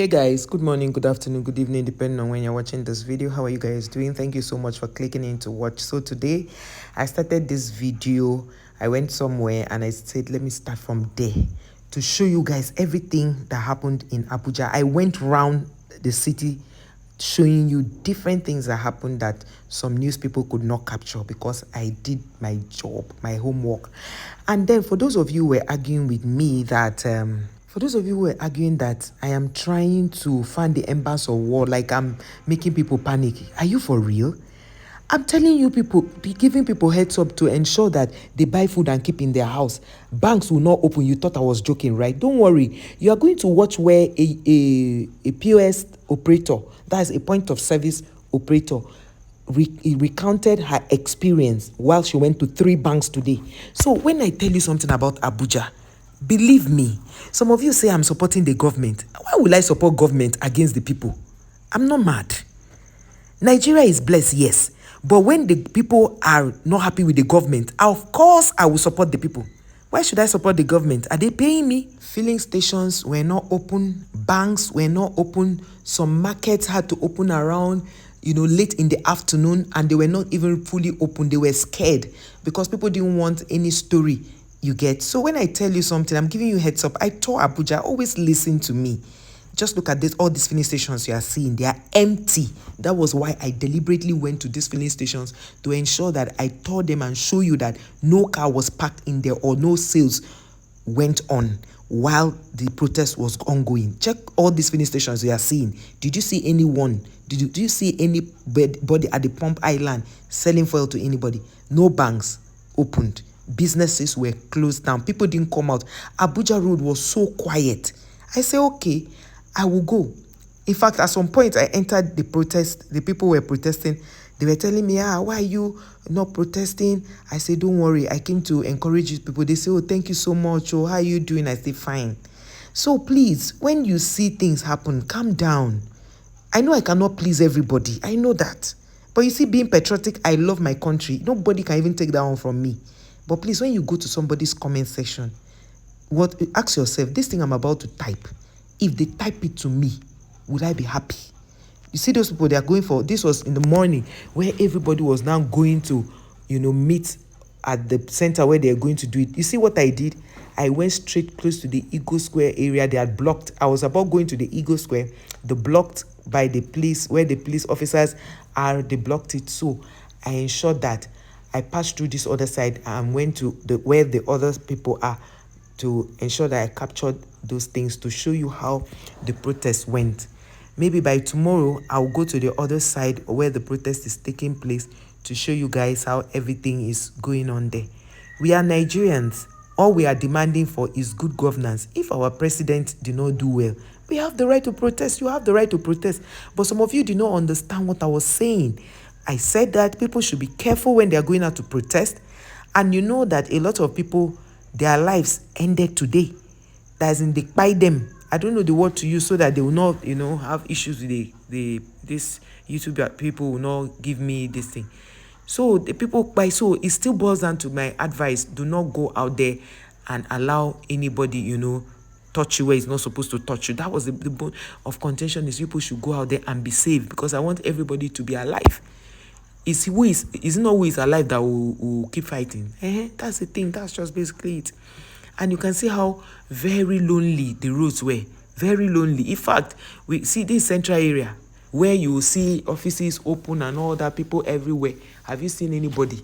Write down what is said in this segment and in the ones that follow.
Hey guys, good morning, good afternoon, good evening, depending on when you're watching this video. How are you guys doing? Thank you so much for clicking in to watch. So today I started this video. I went somewhere and I said let me start from there to show you guys everything that happened in Abuja. I went around the city showing you different things that happened that some news people could not capture because I did my job, my homework. And then for those of you who were arguing with me that I am trying to find the embers of war, like I'm making people panic, are you for real? I'm telling you people, be giving people heads up to ensure that they buy food and keep in their house. Banks will not open. You thought I was joking, right? Don't worry. You are going to watch where a POS operator, that's a point of service operator, recounted her experience while she went to 3 banks today. So when I tell you something about Abuja, believe me, some of you say I'm supporting the government. Why will I support government against the people? I'm not mad. Nigeria is blessed, yes. But when the people are not happy with the government, of course I will support the people. Why should I support the government? Are they paying me? Filling stations were not open. Banks were not open. Some markets had to open around, late in the afternoon, and they were not even fully open. They were scared because people didn't want any story, you get. So when I tell you something, I'm giving you heads up. I told Abuja, always listen to me. Just look at this, all these filling stations you are seeing, they are empty. That was why I deliberately went to these filling stations to ensure that I told them and show you that no car was parked in there or no sales went on while the protest was ongoing. Check all these filling stations you are seeing. Did you see anyone? Did you see anybody at the pump island selling fuel to anybody? No banks opened. Businesses were closed down. People didn't come out. Abuja Road was so quiet. I say, okay, I will go. In fact, at some point, I entered the protest. The people were protesting. They were telling me, why are you not protesting? I said, don't worry. I came to encourage you people. They say, oh, thank you so much. Oh, how are you doing? I say, fine. So please, when you see things happen, calm down. I know I cannot please everybody. I know that. But you see, being patriotic, I love my country. Nobody can even take that one from me. But please, when you go to somebody's comment section, ask yourself, this thing I'm about to type, if they type it to me, would I be happy? You see those people, they are going for, this was in the morning where everybody was now going to, meet at the center where they are going to do it. You see what I did? I went straight close to the Eagle Square area. They had blocked. I was about going to the Eagle Square. They blocked by the police, where the police officers are, they blocked it. So I ensured that I passed through this other side and went to where the other people are to ensure that I captured those things to show you how the protest went. Maybe by tomorrow, I'll go to the other side where the protest is taking place to show you guys how everything is going on there. We are Nigerians. All we are demanding for is good governance. If our president did not do well, we have the right to protest. You have the right to protest. But some of you did not understand what I was saying. I said that people should be careful when they are going out to protest. And you know that a lot of people, their lives ended today. That's in they buy them. I don't know the word to use so that they will not, have issues with this YouTube people will not give me this thing. So the people buy. So it still boils down to my advice. Do not go out there and allow anybody, touch you where it's not supposed to touch you. That was the bone of contention, is people should go out there and be safe, because I want everybody to be alive. Is it not who is alive that will keep fighting? That's the thing. That's just basically it. And you can see how very lonely the roads were. Very lonely. In fact, we see this central area where you will see offices open and all that, people everywhere. Have you seen anybody?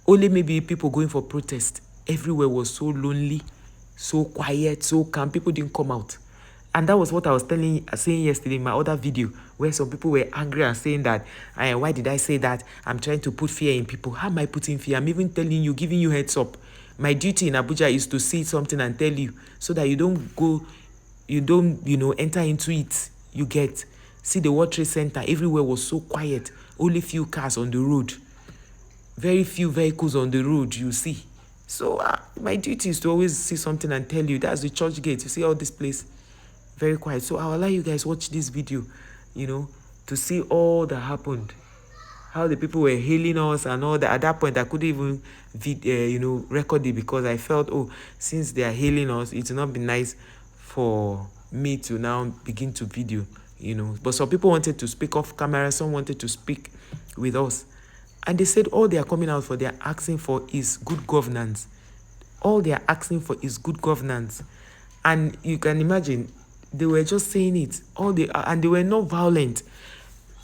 Only maybe people going for protest. Everywhere was so lonely, so quiet, so calm. People didn't come out. And that was what I was saying yesterday in my other video, where some people were angry and saying that, why did I say that? I'm trying to put fear in people. How am I putting fear? I'm even telling you, giving you heads up. My duty in Abuja is to see something and tell you, so that you don't enter into it. You get. See the World Trade Center, everywhere was so quiet. Only few cars on the road. Very few vehicles on the road, you see. So my duty is to always see something and tell you. That's the church gate. You see all this place? Very quiet. So I'll allow you guys watch this video, to see all that happened. How the people were hailing us and all that. At that point, I couldn't even, record it, because I felt, since they are hailing us, it would not be nice for me to now begin to video, But some people wanted to speak off camera, some wanted to speak with us. And they said all they are coming out for, they are asking for is good governance. All they are asking for is good governance. And you can imagine, they were just saying it. And they were not violent.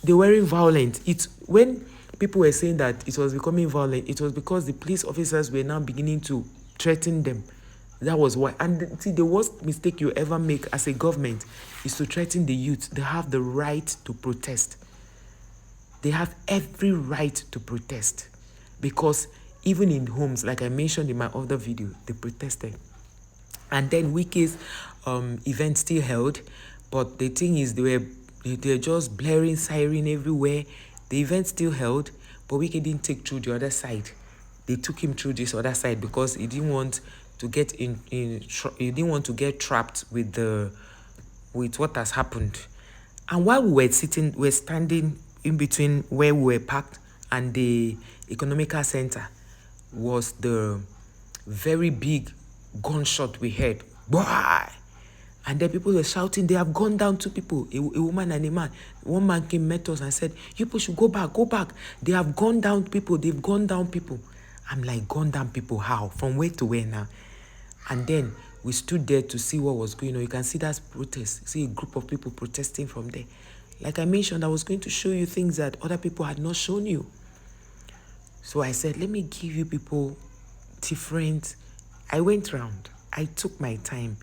They weren't violent. It's when people were saying that it was becoming violent, it was because the police officers were now beginning to threaten them. That was why. And see, the worst mistake you ever make as a government is to threaten the youth. They have the right to protest. They have every right to protest. Because even in homes, like I mentioned in my other video, they protested. And then Wike's event still held. But the thing is, they're just blaring siren everywhere. The event still held, but Wike didn't take through the other side. They took him through this other side because he didn't want to get he didn't want to get trapped with what has happened. And while we were standing in between where we were parked and the economical center, was the very big gunshot we heard. Why? And then people were shouting, they have gone down 2 people, a woman and a man. One man came, met us and said, you people should go back. They have gone down people, they've gone down people. I'm like, gone down people, how? From where to where now? And then we stood there to see what was going on. You can see that protest, see a group of people protesting from there. Like I mentioned, I was going to show you things that other people had not shown you. So I said, let me give you people different. I went round, I took my time,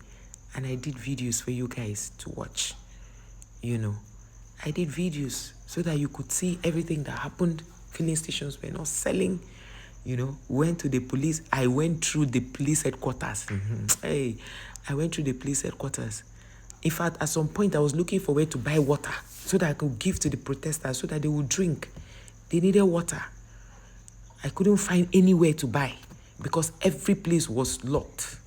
and I did videos for you guys to watch. I did videos so that you could see everything that happened. Filling stations were not selling. Went to the police. I went through the police headquarters. Hey, I went through the police headquarters. In fact, at some point, I was looking for where to buy water so that I could give to the protesters so that they would drink. They needed water. I couldn't find anywhere to buy because every place was locked.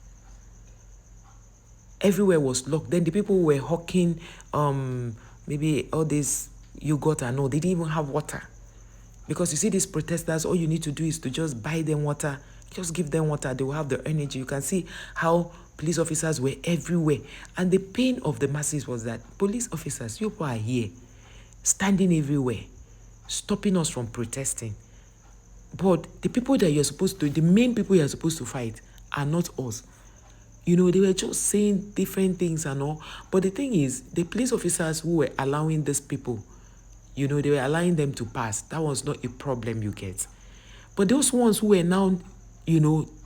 Everywhere was locked. Then the people were hawking maybe all this yogurt and all. They didn't even have water. Because you see these protesters, all you need to do is to just buy them water. Just give them water. They will have the energy. You can see how police officers were everywhere. And the pain of the masses was that police officers, you people are here, standing everywhere, stopping us from protesting. But the people that you're supposed to, the main people you're supposed to fight are not us. They were just saying different things and all. But the thing is, the police officers who were allowing these people, they were allowing them to pass. That was not a problem, you get. But those ones who were now,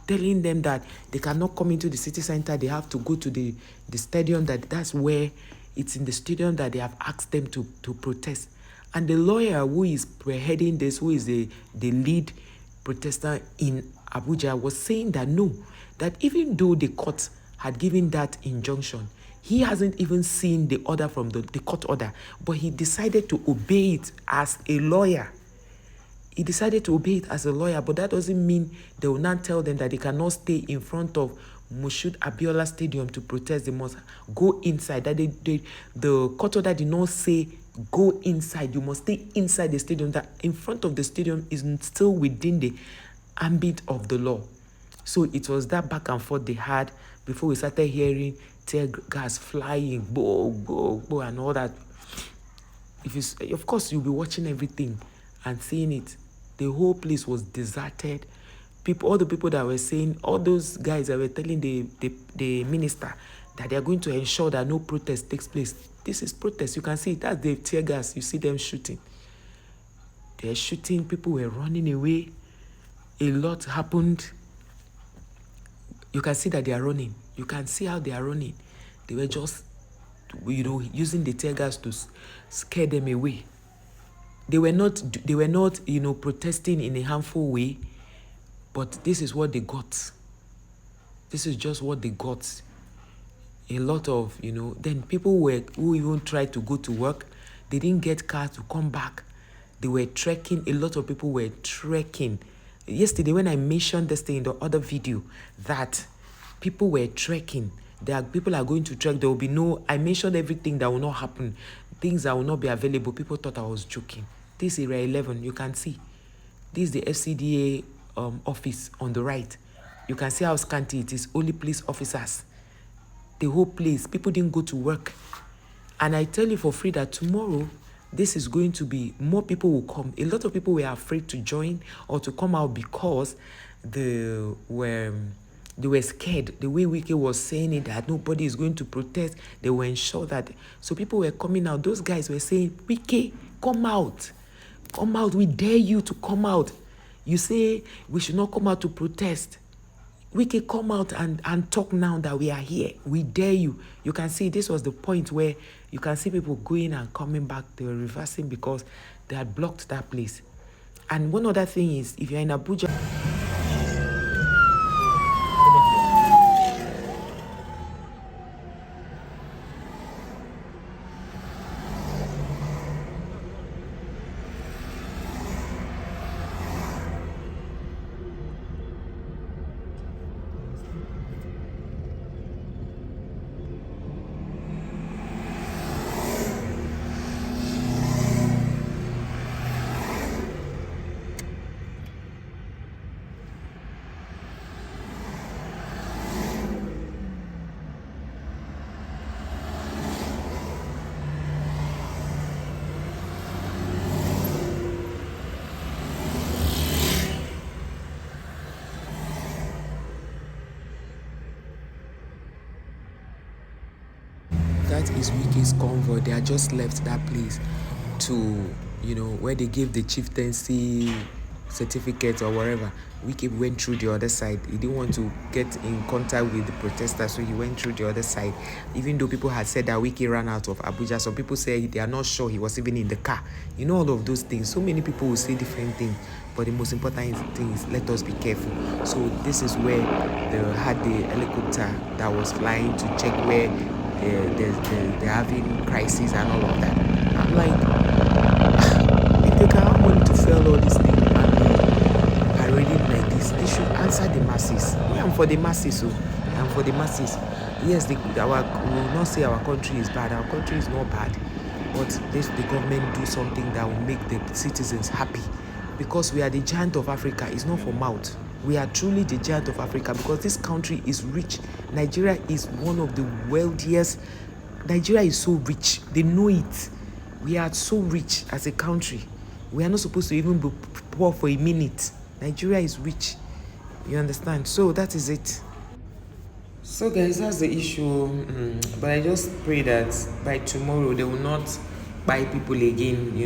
telling them that they cannot come into the city center, they have to go to the stadium, that's where it's in the stadium that they have asked them to protest. And the lawyer who is heading this, who is the lead protester in Abuja, was saying that no, that even though the court had given that injunction, he hasn't even seen the order from the court order, but he decided to obey it as a lawyer. He decided to obey it as a lawyer, but that doesn't mean they will not tell them that they cannot stay in front of Moshood Abiola Stadium to protest. They must go inside. That the court order did not say go inside. You must stay inside the stadium. That in front of the stadium is still within the ambit of the law. So it was that back and forth they had before we started hearing tear gas flying, bo, and all that. Of course, you'll be watching everything and seeing it. The whole place was deserted. All the people that were saying, all those guys that were telling the minister that they are going to ensure that no protest takes place. This is protest. You can see that's the tear gas. You see them shooting. They're shooting. People were running away. A lot happened. You can see that they are running. You can see how they are running. They were just, using the tear gas to scare them away. They were not, protesting in a harmful way, but this is what they got. This is just what they got. A lot of, then people who even tried to go to work, they didn't get cars to come back. They were trekking. A lot of people were trekking. Yesterday, when I mentioned this thing in the other video, that people were trekking. People are going to trek. There will be I mentioned everything that will not happen. Things that will not be available. People thought I was joking. This is Area 11. You can see. This is the FCDA office on the right. You can see how scanty it is. Only police officers. the whole place. People didn't go to work. And I tell you for free that tomorrow, this is going to be, more people will come. A lot of people were afraid to join or to come out because they were scared. The way Wike was saying it, that nobody is going to protest, they were ensured that. So people were coming out. Those guys were saying, Wike, come out. Come out. We dare you to come out. You say we should not come out to protest. We can come out and talk now that we are here. We dare you. You can see this was the point where you can see people going and coming back. They were reversing because they had blocked that place. And one other thing is, if you're in Abuja, that is Wike's convoy. They had just left that place to, where they gave the chieftaincy certificate or whatever. Wike went through the other side. He didn't want to get in contact with the protesters, so he went through the other side. Even though people had said that Wike ran out of Abuja, some people say they are not sure he was even in the car. All of those things. So many people will say different things, but the most important thing is let us be careful. So this is where they had the helicopter that was flying to check where they're having crises and all of that. I'm like, if they can have money to sell all these things and be parading like this, they should answer the masses. I'm for the masses, so I'm for the masses. Yes, we will not say our country is bad. Our country is not bad, but the government do something that will make the citizens happy, because we are the giant of Africa. It's not for mouth. We are truly the giant of Africa because this country is rich. Nigeria is one of the wealthiest. Nigeria is so rich. They know it. We are so rich as a country. We are not supposed to even be poor for a minute. Nigeria is rich. You understand? So that is it. So guys, that's the issue. But I just pray that by tomorrow they will not buy people again,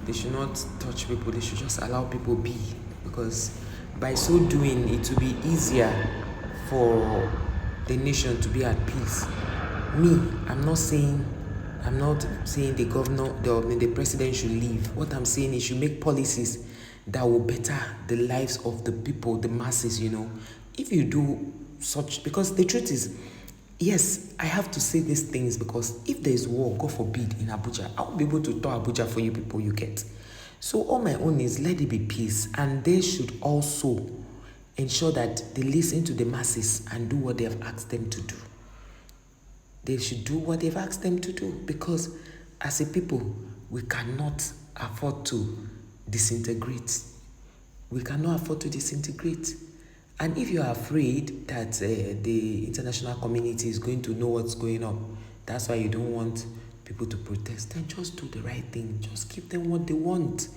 They should not touch people. They should just allow people be, because by so doing, it will be easier for the nation to be at peace. I'm not saying the governor, the president should leave. What I'm saying is, should make policies that will better the lives of the people, the masses, If you do such, because the truth is, yes, I have to say these things, because if there is war, God forbid, in Abuja, I will be able to talk Abuja for you people, you get. So all my own is, let it be peace, and they should also ensure that they listen to the masses and do what they have asked them to do. They should do what they've asked them to do, because as a people, we cannot afford to disintegrate. We cannot afford to disintegrate. And if you are afraid that the international community is going to know what's going on, that's why you don't want people to protest, then just do the right thing. Just give them what they want.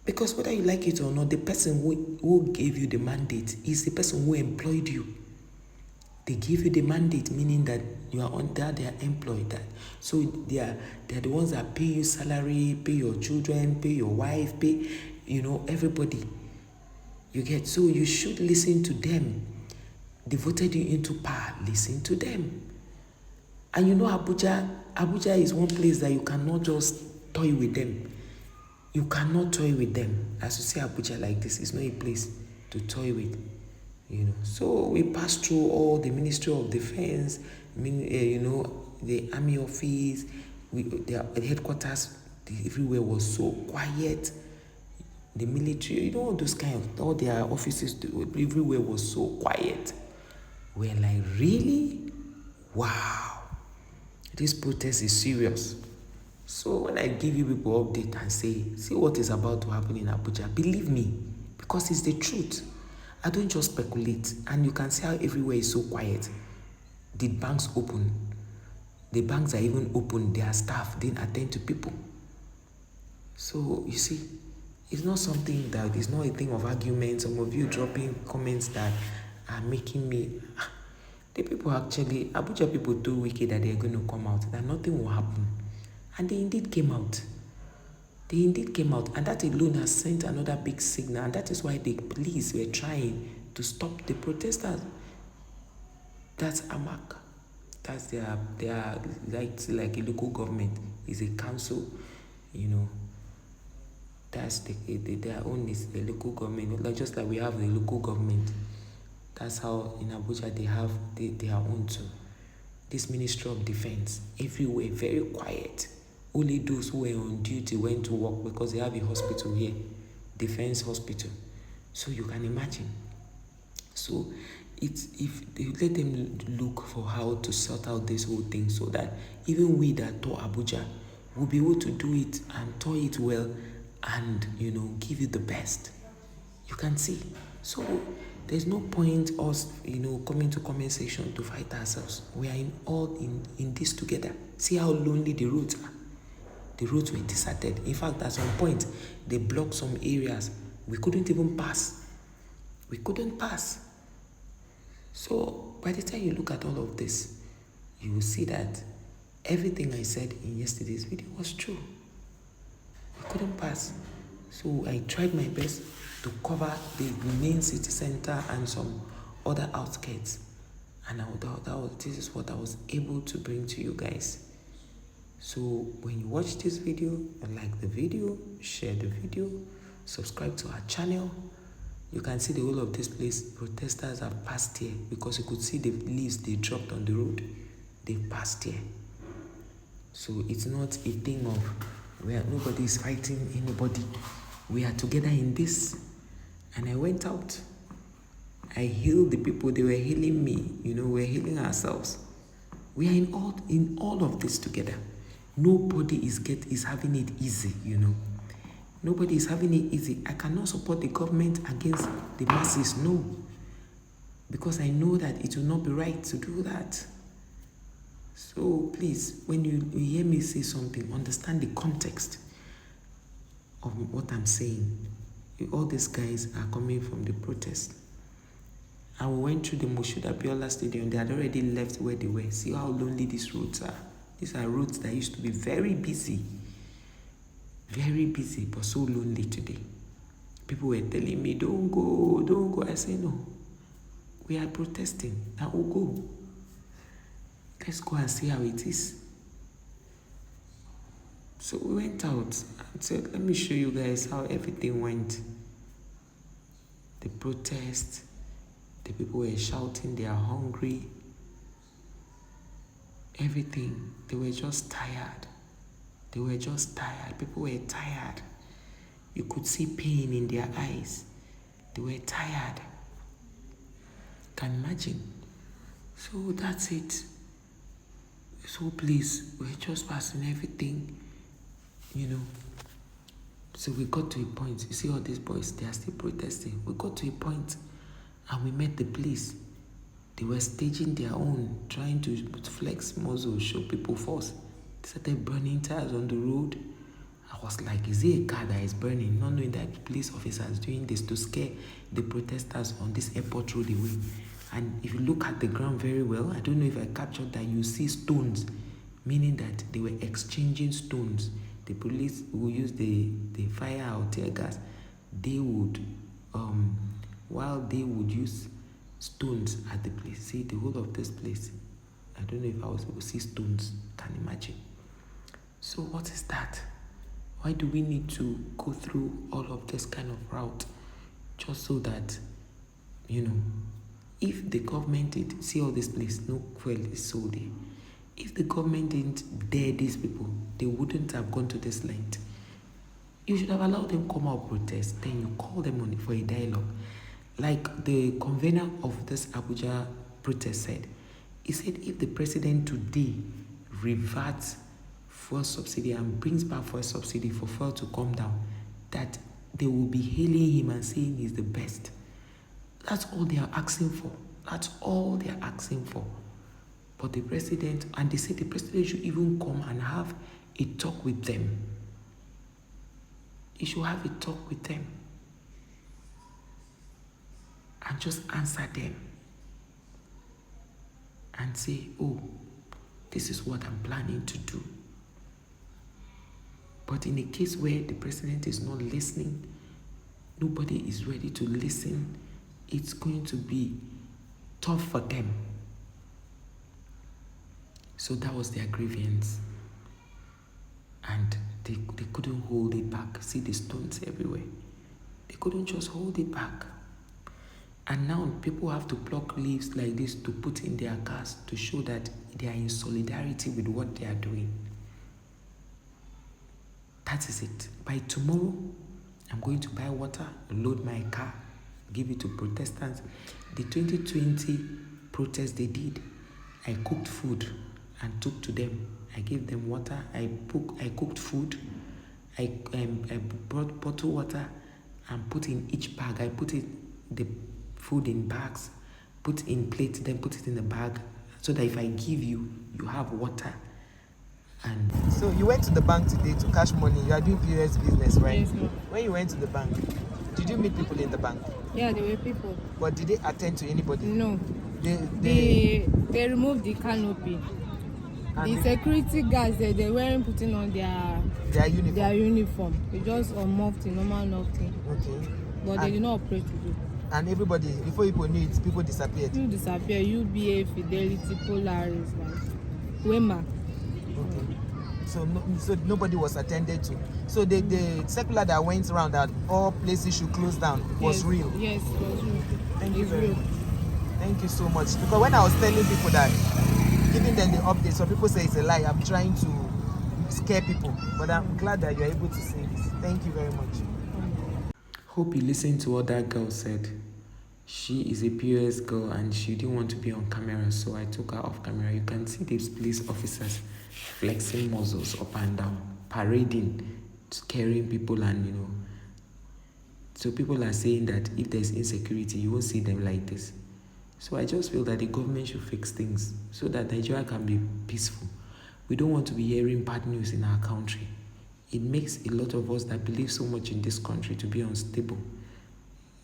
Because whether you like it or not, the person who gave you the mandate is the person who employed you. They give you the mandate, meaning that you are under their employed. So they are the ones that pay you salary, pay your children, pay your wife, pay, everybody. You get, so you should listen to them. They voted you into power. Listen to them. And Abuja is one place that you cannot just toy with them. You cannot toy with them. As you say, Abuja like this, it's not a place to toy with. So we passed through all the Ministry of Defense, the Army Office, the headquarters. Everywhere was so quiet. The military, all those all their offices, everywhere was so quiet. We're like, really? Wow. This protest is serious. So when I give you people update and say, see what is about to happen in Abuja, believe me, because it's the truth. I don't just speculate. And you can see how everywhere is so quiet. Did banks open? The banks are even open, their staff didn't attend to people. So you see, it's not something that is not a thing of argument. Some of you dropping comments that are making me. The people actually, Abuja people told Wike that they're going to come out, that nothing will happen. And they indeed came out. And that alone has sent another big signal. And that is why the police were trying to stop the protesters. That's AMAC. That's their like a local government. Is a council, that's their own is the local government. Like just like we have the local government. That's how in Abuja they have their own too. This Ministry of Defense, everywhere very quiet. Only those who were on duty went to work because they have a hospital here, Defense Hospital. So you can imagine. So if they let them look for how to sort out this whole thing so that even we that tour Abuja will be able to do it and tour it well and give you the best. You can see. So there's no point us coming to comment section to fight ourselves. We are in this together. See how lonely the roads are. The roads were deserted. In fact, at some point they blocked some areas. We couldn't even pass. So by the time you look at all of this, you will see that everything I said in yesterday's video was true. We couldn't pass. So I tried my best to cover the main city center and some other outskirts. And this is what I was able to bring to you guys. So when you watch this video, like the video, share the video, subscribe to our channel. You can see the whole of this place. Protesters have passed here because you could see the leaves they dropped on the road. They've passed here. So it's not a thing of where nobody is fighting anybody. We are together in this. And I went out. I healed the people. They were healing me. We're healing ourselves. We are in all of this together. Nobody is having it easy, Nobody is having it easy. I cannot support the government against the masses, no. Because I know that it will not be right to do that. So please, when you hear me say something, understand the context of what I'm saying. All these guys are coming from the protest. And we went through the Moshood Abiola Stadium. They had already left where they were. See how lonely these roads are. These are roads that used to be very busy. Very busy, but so lonely today. People were telling me, don't go. I say, no. We are protesting. Now we'll go. Let's go and see how it is. So we went out and said, let me show you guys how everything went. The protest, the people were shouting, they are hungry. Everything. They were just tired. People were tired. You could see pain in their eyes. They were tired. Can imagine. So that's it. So please, we're just passing everything, So we got to a point. You see all these boys, they are still protesting. We got to a point and we met the police. They were staging their own, trying to flex muscle, show people force. They started burning tires on the road. I was like, is it a car that is burning? Not knowing that police officers doing this to scare the protesters on this airport road away. And if you look at the ground very well, I don't know if I captured that, you see stones, meaning that they were exchanging stones. The police will use the fire or tear gas. They would, while they would use stones at the place. See, the whole of this place, I don't know if I was able to see stones. Can imagine. So what is that? Why do we need to go through all of this kind of route just so that, if the government did see all this place, no fuel is sold there. If the government didn't dare these people, they wouldn't have gone to this length. You should have allowed them come out protest, then you call them on for a dialogue. Like the convener of this Abuja protest said, he said if the president today reverts fuel subsidy and brings back fuel subsidy for fuel to come down, that they will be hailing him and saying he's the best. That's all they are asking for. But the president, and they said the president should even come and have a talk with them. He should have a talk with them and just answer them and say, oh, this is what I'm planning to do. But in a case where the president is not listening, nobody is ready to listen, it's going to be tough for them. So that was their grievance. And they couldn't hold it back. See the stones everywhere. They couldn't just hold it back. And now people have to pluck leaves like this to put in their cars to show that they are in solidarity with what they are doing. That is it. By tomorrow, I'm going to buy water, load my car, give it to protestants. The 2020 protest they did, I cooked food and took to them. I gave them water, I cooked food, I brought bottled water and put in each bag. I put the food in bags, put in plates, then put it in the bag, so that if I give you, you have water. And so you went to the bank today to cash money. You are doing POS business, right? Yes, ma'am. When you went to the bank, did you meet people in the bank? Yeah, there were people. But did they attend to anybody? No. They Removed the canopy. And the security guards, they weren't putting on their uniform. They just unmuffed in normal nothing. Okay. But they did not operate today. And everybody, before people knew it, people disappeared. People disappeared. UBA, Fidelity, Polaris, like Wema. Okay. So nobody was attended to. So the circular that went around that all places should close down was real. Yes, it was real. Thank you very much. Thank you so much. Because when I was telling people that, giving them the update, some people say it's a lie. I'm trying to scare people. But I'm glad that you're able to say this. Thank you very much. Hope you listened to what that girl said. She is a POS girl and she didn't want to be on camera, so I took her off camera. You can see these police officers flexing muscles up and down, parading, scaring people, and so people are saying that if there's insecurity, you won't see them like this. So I just feel that the government should fix things so that Nigeria can be peaceful. We don't want to be hearing bad news in our country. It makes a lot of us that believe so much in this country to be unstable.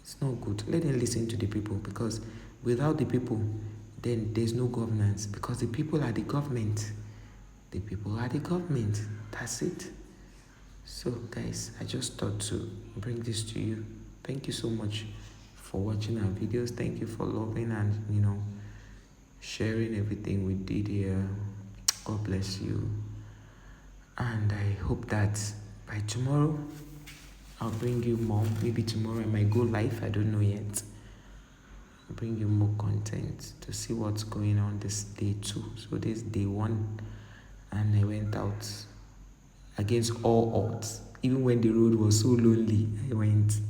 It's not good. Let them listen to the people, because without the people, then there's no governance, because the people are the government. The people are the government. That's it. So guys, I just thought to bring this to you. Thank you so much for watching our videos. Thank you for loving and sharing everything we did here. God bless you. And I hope that by tomorrow I'll bring you more. Maybe tomorrow I might go live, I don't know yet. I'll bring you more content to see what's going on this day 2. So this is day 1, and I went out against all odds. Even when the road was so lonely, I went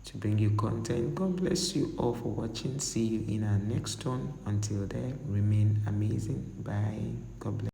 to bring you content. God bless you all for watching. See you in our next one. Until then, remain amazing. Bye. God bless.